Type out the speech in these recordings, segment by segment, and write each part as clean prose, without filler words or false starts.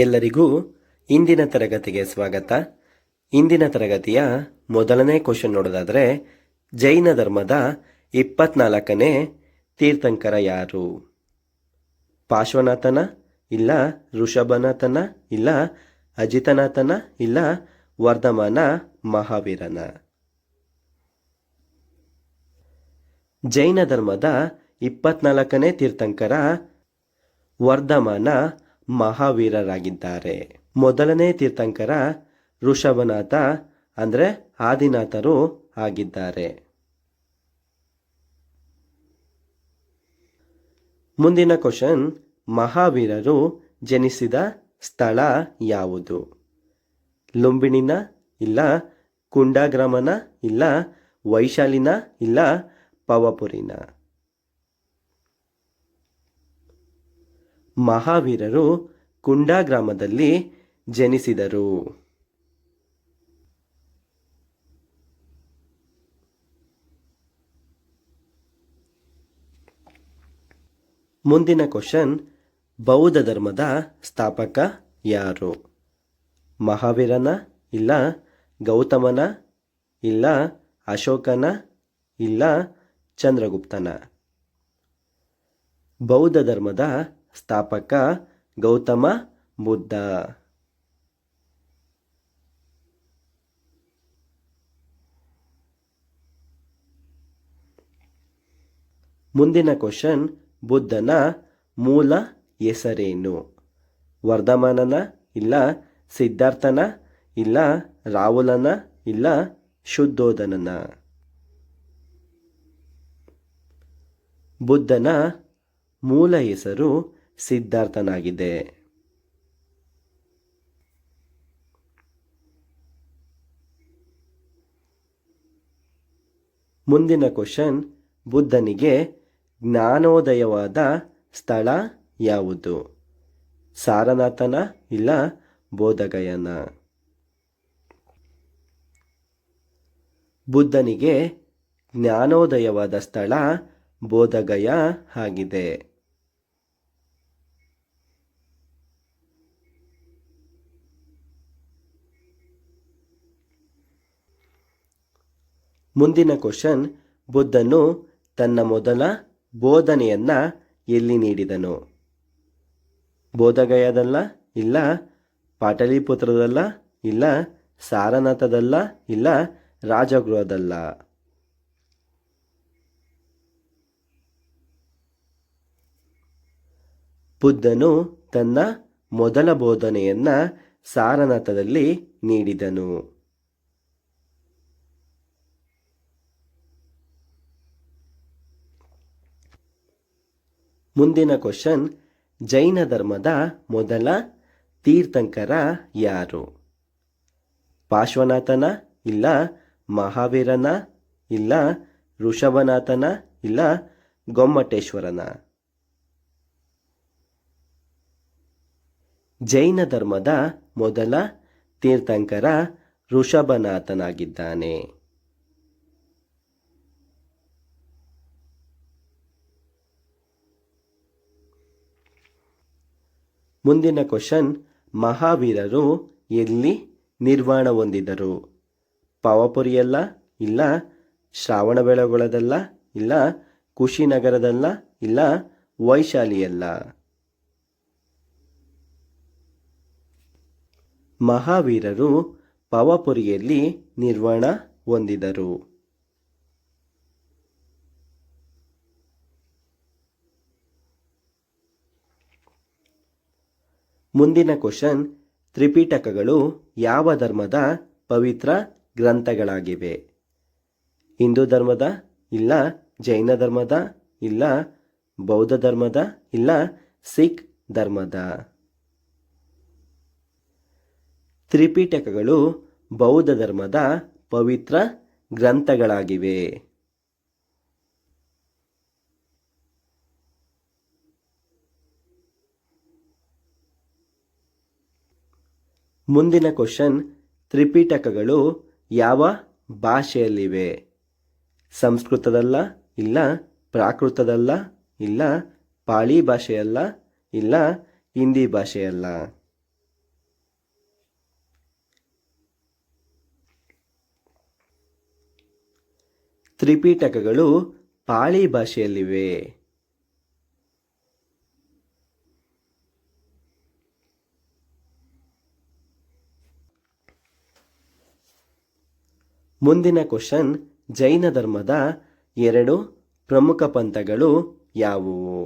ಎಲ್ಲರಿಗೂ ಇಂದಿನ ತರಗತಿಗೆ ಸ್ವಾಗತ. ಇಂದಿನ ತರಗತಿಯ ಮೊದಲನೇ ಕ್ವಶನ್ ನೋಡೋದಾದರೆ, ಜೈನ ಧರ್ಮದ 24ನೇ ತೀರ್ಥಂಕರ ಯಾರು? ಪಾರ್ಶ್ವನಾಥನ, ಇಲ್ಲ ಋಷಭನಾಥನ, ಇಲ್ಲ ಅಜಿತನಾಥನ, ಇಲ್ಲ ವರ್ಧಮಾನ ಮಹಾವೀರನ? ಜೈನ ಧರ್ಮದ 24ನೇ ತೀರ್ಥಂಕರ ವರ್ಧಮಾನ ಮಹಾವೀರರಾಗಿದ್ದಾರೆ. ಮೊದಲನೇ ತೀರ್ಥಂಕರ ಋಷಭನಾಥ ಅಂದರೆ ಆದಿನಾಥರು ಆಗಿದ್ದಾರೆ. ಮುಂದಿನ ಕ್ವಶನ್, ಮಹಾವೀರರು ಜನಿಸಿದ ಸ್ಥಳ ಯಾವುದು? ಲುಂಬಿಣಿನ, ಇಲ್ಲ ಕುಂಡಗ್ರಾಮನ, ಇಲ್ಲ ವೈಶಾಲಿನ, ಇಲ್ಲ ಪವಪುರಿನ? ಮಹಾವೀರರು ಕುಂಡಗ್ರಾಮದಲ್ಲಿ ಜನಿಸಿದರು. ಮುಂದಿನ ಕ್ವಶನ್, ಬೌದ್ಧ ಧರ್ಮದ ಸ್ಥಾಪಕ ಯಾರು? ಮಹಾವೀರನ, ಇಲ್ಲ ಗೌತಮನ, ಇಲ್ಲ ಅಶೋಕನ, ಇಲ್ಲ ಚಂದ್ರಗುಪ್ತನ? ಬೌದ್ಧ ಧರ್ಮದ ಸ್ಥಾಪಕ ಗೌತಮ ಬುದ್ಧ. ಮುಂದಿನ ಕ್ವಶನ್, ಬುದ್ಧನ ಮೂಲ ಹೆಸರೇನು? ವರ್ಧಮಾನನ, ಇಲ್ಲ ಸಿದ್ಧಾರ್ಥನ, ಇಲ್ಲ ರಾಹುಲನ, ಇಲ್ಲ ಶುದ್ಧೋಧನನ? ಬುದ್ಧನ ಮೂಲ ಹೆಸರು ಸಿದ್ಧಾರ್ಥನಾಗಿದೆ. ಮುಂದಿನ ಕ್ವಶನ್, ಬುದ್ಧನಿಗೆ ಜ್ಞಾನೋದಯವಾದ ಸ್ಥಳ ಯಾವುದು? ಸಾರನಾಥನ, ಇಲ್ಲ ಬೋಧಗಯನ? ಬುದ್ಧನಿಗೆ ಜ್ಞಾನೋದಯವಾದ ಸ್ಥಳ ಬೋಧಗಯ ಆಗಿದೆ. ಮುಂದಿನ ಕ್ವಶನ್, ಬುದ್ಧನು ತನ್ನ ಮೊದಲ ಬೋಧನೆಯನ್ನ ಎಲ್ಲಿ ನೀಡಿದನು? ಬೋಧಗಯದಲ್ಲ, ಇಲ್ಲ ಪಾಟಲಿಪುತ್ರದಲ್ಲ, ಇಲ್ಲ ಸಾರನಾಥದಲ್ಲ, ಇಲ್ಲ ರಾಜಗೃಹದಲ್ಲ? ಬುದ್ಧನು ತನ್ನ ಮೊದಲ ಬೋಧನೆಯನ್ನ ಸಾರನಾಥದಲ್ಲಿ ನೀಡಿದನು. ಮುಂದಿನ ಕ್ವಶನ್, ಜೈನ ಧರ್ಮದ ಮೊದಲ ತೀರ್ಥಂಕರ ಯಾರು? ಪಾರ್ಶ್ವನಾಥನ, ಇಲ್ಲ ಮಹಾವೀರನ, ಇಲ್ಲ ಋಷಭನಾಥನ, ಇಲ್ಲ ಗೊಮ್ಮಟೇಶ್ವರನ? ಜೈನ ಧರ್ಮದ ಮೊದಲ ತೀರ್ಥಂಕರ ಋಷಭನಾಥನಾಗಿದ್ದಾನೆ. ಮುಂದಿನ ಕ್ವಶನ್, ಮಹಾವೀರರು ಎಲ್ಲಿ ನಿರ್ವಾಣ ಹೊಂದಿದರು? ಪವಪುರಿಯಲ್ಲ, ಇಲ್ಲ ಶ್ರಾವಣಬೆಳಗೊಳದಲ್ಲ, ಇಲ್ಲ ಕುಶಿನಗರದಲ್ಲ, ಇಲ್ಲ ವೈಶಾಲಿಯಲ್ಲ? ಮಹಾವೀರರು ಪವಪುರಿಯಲ್ಲಿ ನಿರ್ವಾಣ ಹೊಂದಿದರು. ಮುಂದಿನ ಕ್ವಶನ್, ತ್ರಿಪಿಟಕಗಳು ಯಾವ ಧರ್ಮದ ಪವಿತ್ರ ಗ್ರಂಥಗಳಾಗಿವೆ? ಹಿಂದೂ ಧರ್ಮದ, ಇಲ್ಲ ಜೈನ ಧರ್ಮದ, ಇಲ್ಲ ಬೌದ್ಧ ಧರ್ಮದ, ಇಲ್ಲ ಸಿಖ್ ಧರ್ಮದ? ತ್ರಿಪಿಟಕಗಳು ಬೌದ್ಧ ಧರ್ಮದ ಪವಿತ್ರ ಗ್ರಂಥಗಳಾಗಿವೆ. ಮುಂದಿನ ಕ್ವಶನ್, ತ್ರಿಪಿಟಕಗಳು ಯಾವ ಭಾಷೆಯಲ್ಲಿವೆ? ಸಂಸ್ಕೃತದಲ್ಲ, ಇಲ್ಲ ಪ್ರಾಕೃತದಲ್ಲ, ಇಲ್ಲ ಪಾಳಿ ಭಾಷೆಯಲ್ಲ, ಇಲ್ಲ ಹಿಂದಿ ಭಾಷೆಯಲ್ಲ? ತ್ರಿಪಿಟಕಗಳು ಪಾಳಿ ಭಾಷೆಯಲ್ಲಿವೆ. ಮುಂದಿನ ಕ್ವಶನ್, ಜೈನ ಧರ್ಮದ 2 ಪ್ರಮುಖ ಪಂಥಗಳು ಯಾವುವು?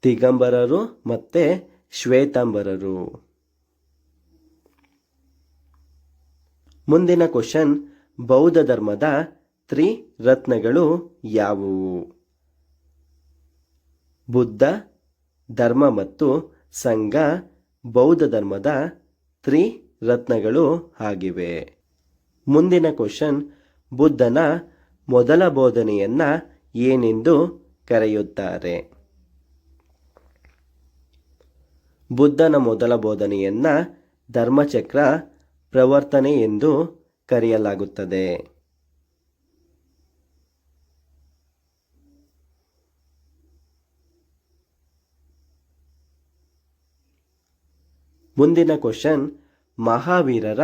ದಿಗಂಬರರು ಮತ್ತೆ ಶ್ವೇತಾಂಬರರು. ಮುಂದಿನ ಕ್ವಶನ್, ಬೌದ್ಧ ಧರ್ಮದ ತ್ರಿರತ್ನಗಳು ಯಾವುವು? ಬುದ್ಧ, ಧರ್ಮ ಮತ್ತು ಸಂಘ ಬೌದ್ಧ ಧರ್ಮದ ತ್ರಿರತ್ನಗಳು ಆಗಿವೆ. ಮುಂದಿನ ಕ್ವಶನ್, ಬುದ್ಧನ ಮೊದಲ ಬೋಧನೆಯನ್ನ ಏನೆಂದು ಕರೆಯುತ್ತಾರೆ? ಬುದ್ಧನ ಮೊದಲ ಬೋಧನೆಯನ್ನ ಧರ್ಮಚಕ್ರ ಪ್ರವರ್ತನೆ ಎಂದು ಕರೆಯಲಾಗುತ್ತದೆ. ಮುಂದಿನ ಕ್ವಶನ್, ಮಹಾವೀರರ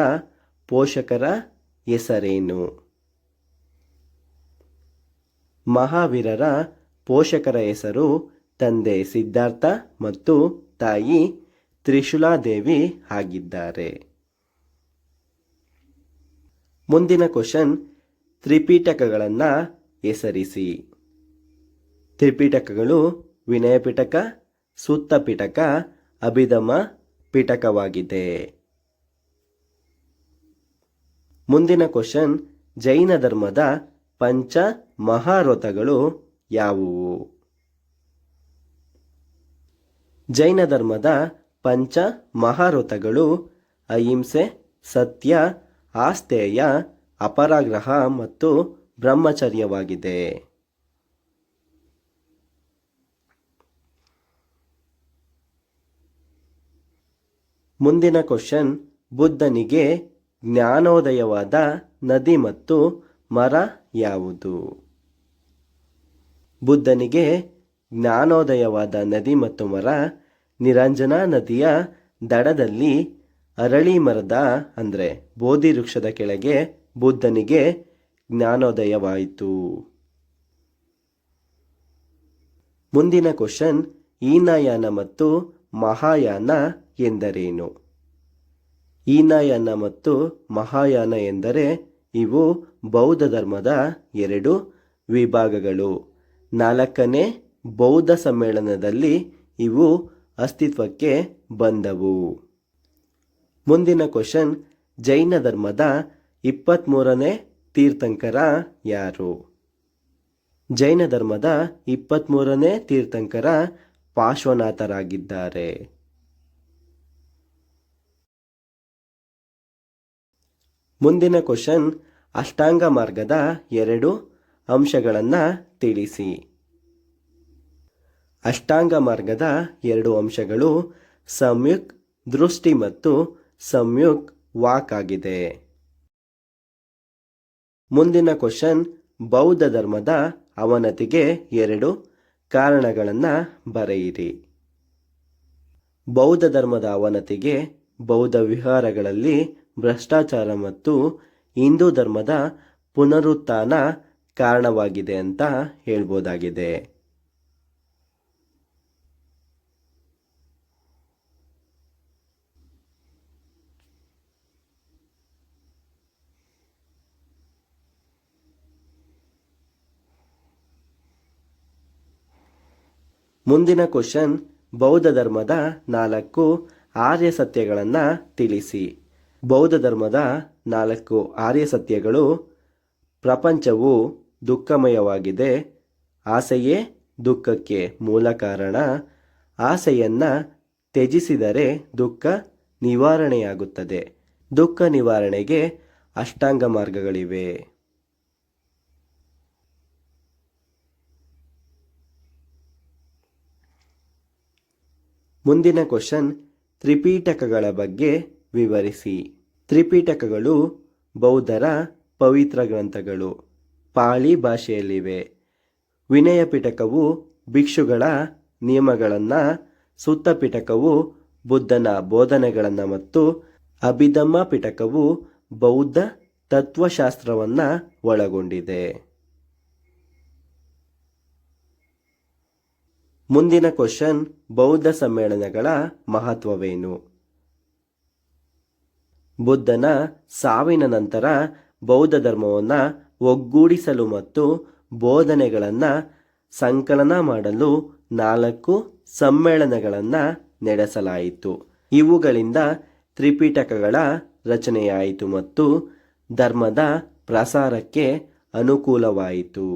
ಪೋಷಕರ ಹೆಸರೇನು? ಮಹಾವೀರರ ಪೋಷಕರ ಹೆಸರು ತಂದೆ ಸಿದ್ಧಾರ್ಥ ಮತ್ತು ತಾಯಿ ತ್ರಿಶೂಲಾದೇವಿ ಆಗಿದ್ದಾರೆ. ಮುಂದಿನ ಕ್ವಶನ್, ತ್ರಿಪಿಟಕಗಳನ್ನು ಹೆಸರಿಸಿ. ತ್ರಿಪಿಟಕಗಳು ವಿನಯ ಪಿಟಕ, ಸೂತ್ತ ಪಿಟಕ, ಅಭಿಧಮ್ಮ ಪಿಟಕವಾಗಿದೆ. ಮುಂದಿನ ಕ್ವಶನ್, ಜೈನ ಧರ್ಮದ ಪಂಚ ಮಹಾರಥಗಳು ಯಾವುವು? ಜೈನ ಧರ್ಮದ ಪಂಚ ಮಹಾರಥಗಳು ಅಹಿಂಸೆ, ಸತ್ಯ, ಆಸ್ತೇಯ, ಅಪರಾಗ್ರಹ ಮತ್ತು ಬ್ರಹ್ಮಚರ್ಯವಾಗಿದೆ. ಮುಂದಿನ ಕ್ವಶನ್, ಬುದ್ಧನಿಗೆ ಜ್ಞಾನೋದಯವಾದ ನದಿ ಮತ್ತು ಮರ ಯಾವುದು? ಬುದ್ಧನಿಗೆ ಜ್ಞಾನೋದಯವಾದ ನದಿ ಮತ್ತು ಮರ ನಿರಂಜನಾ ನದಿಯ ದಡದಲ್ಲಿ ಅರಳಿ ಮರದ ಅಂದರೆ ಬೋಧಿ ವೃಕ್ಷದ ಕೆಳಗೆ ಬುದ್ಧನಿಗೆ ಜ್ಞಾನೋದಯವಾಯಿತು. ಮುಂದಿನ ಕ್ವಶನ್, ಹೀನಯಾನ ಮತ್ತು ಮಹಾಯಾನ ಎಂದರೇನು? ಹೀನಯಾನ ಮತ್ತು ಮಹಾಯಾನ ಎಂದರೆ ಇವು ಬೌದ್ಧ ಧರ್ಮದ 2 ವಿಭಾಗಗಳು. 4ನೇ ಬೌದ್ಧ ಸಮ್ಮೇಳನದಲ್ಲಿ ಇವು ಅಸ್ತಿತ್ವಕ್ಕೆ ಬಂದವು. ಮುಂದಿನ ಕ್ವಶನ್, ಜೈನ ಧರ್ಮದ 23ನೇ ತೀರ್ಥಂಕರ ಯಾರು? ಜೈನ ಧರ್ಮದ 23ನೇ ತೀರ್ಥಂಕರ ಪಾರ್ಶ್ವನಾಥರಾಗಿದ್ದಾರೆ. ಮುಂದಿನ ಕ್ವಶನ್, ಅಷ್ಟಾಂಗ ಮಾರ್ಗದ 2 ಅಂಶಗಳನ್ನು ತಿಳಿಸಿ. ಅಷ್ಟಾಂಗ ಮಾರ್ಗದ 2 ಅಂಶಗಳು ಸಂಯುಕ್ ದೃಷ್ಟಿ ಮತ್ತು ಸಂಯುಕ್ ವಾಕ್ ಆಗಿದೆ. ಮುಂದಿನ ಕ್ವಶನ್, ಬೌದ್ಧ ಧರ್ಮದ ಅವನತಿಗೆ 2 ಕಾರಣಗಳನ್ನು ಬರೆಯಿರಿ. ಬೌದ್ಧ ಧರ್ಮದ ಅವನತಿಗೆ ಬೌದ್ಧ ವಿಹಾರಗಳಲ್ಲಿ ಭ್ರಷ್ಟಾಚಾರ ಮತ್ತು ಹಿಂದೂ ಧರ್ಮದ ಪುನರುತ್ಥಾನ ಕಾರಣವಾಗಿದೆ ಅಂತ ಹೇಳ್ಬೋದಾಗಿದೆ. ಮುಂದಿನ ಕ್ವಶನ್, ಬೌದ್ಧ ಧರ್ಮದ 4 ಆರ್ಯ ಸತ್ಯಗಳನ್ನು ತಿಳಿಸಿ. ಬೌದ್ಧ ಧರ್ಮದ 4 ಆರ್ಯ ಸತ್ಯಗಳು: ಪ್ರಪಂಚವು ದುಃಖಮಯವಾಗಿದೆ, ಆಸೆಯೇ ದುಃಖಕ್ಕೆ ಮೂಲ ಕಾರಣ, ಆಸೆಯನ್ನು ತ್ಯಜಿಸಿದರೆ ದುಃಖ ನಿವಾರಣೆಯಾಗುತ್ತದೆ, ದುಃಖ ನಿವಾರಣೆಗೆ ಅಷ್ಟಾಂಗ ಮಾರ್ಗಗಳಿವೆ. ಮುಂದಿನ ಕ್ವಶನ್, ತ್ರಿಪಿಟಕಗಳ ಬಗ್ಗೆ ವಿವರಿಸಿ. ತ್ರಿಪಿಟಕಗಳು ಬೌದ್ಧರ ಪವಿತ್ರ ಗ್ರಂಥಗಳು, ಪಾಳಿ ಭಾಷೆಯಲ್ಲಿವೆ. ವಿನಯ ಪಿಟಕವು ಭಿಕ್ಷುಗಳ ನಿಯಮಗಳನ್ನು, ಸೂತ್ತ ಪಿಟಕವು ಬುದ್ಧನ ಬೋಧನೆಗಳನ್ನು ಮತ್ತು ಅಭಿಧಮ್ಮ ಪಿಟಕವು ಬೌದ್ಧ ತತ್ವಶಾಸ್ತ್ರವನ್ನು ಒಳಗೊಂಡಿದೆ. ಮುಂದಿನ ಕ್ವಶನ್, ಬೌದ್ಧ ಸಮ್ಮೇಳನಗಳ ಮಹತ್ವವೇನು? ಬುದ್ಧನ ಸಾವಿನ ನಂತರ ಬೌದ್ಧ ಧರ್ಮವನ್ನು ಒಗ್ಗೂಡಿಸಲು ಮತ್ತು ಬೋಧನೆಗಳನ್ನು ಸಂಕಲನ ಮಾಡಲು 4 ಸಮ್ಮೇಳನಗಳನ್ನು ನಡೆಸಲಾಯಿತು. ಇವುಗಳಿಂದ ತ್ರಿಪಿಟಕಗಳ ರಚನೆಯಾಯಿತು ಮತ್ತು ಧರ್ಮದ ಪ್ರಸಾರಕ್ಕೆ ಅನುಕೂಲವಾಯಿತು.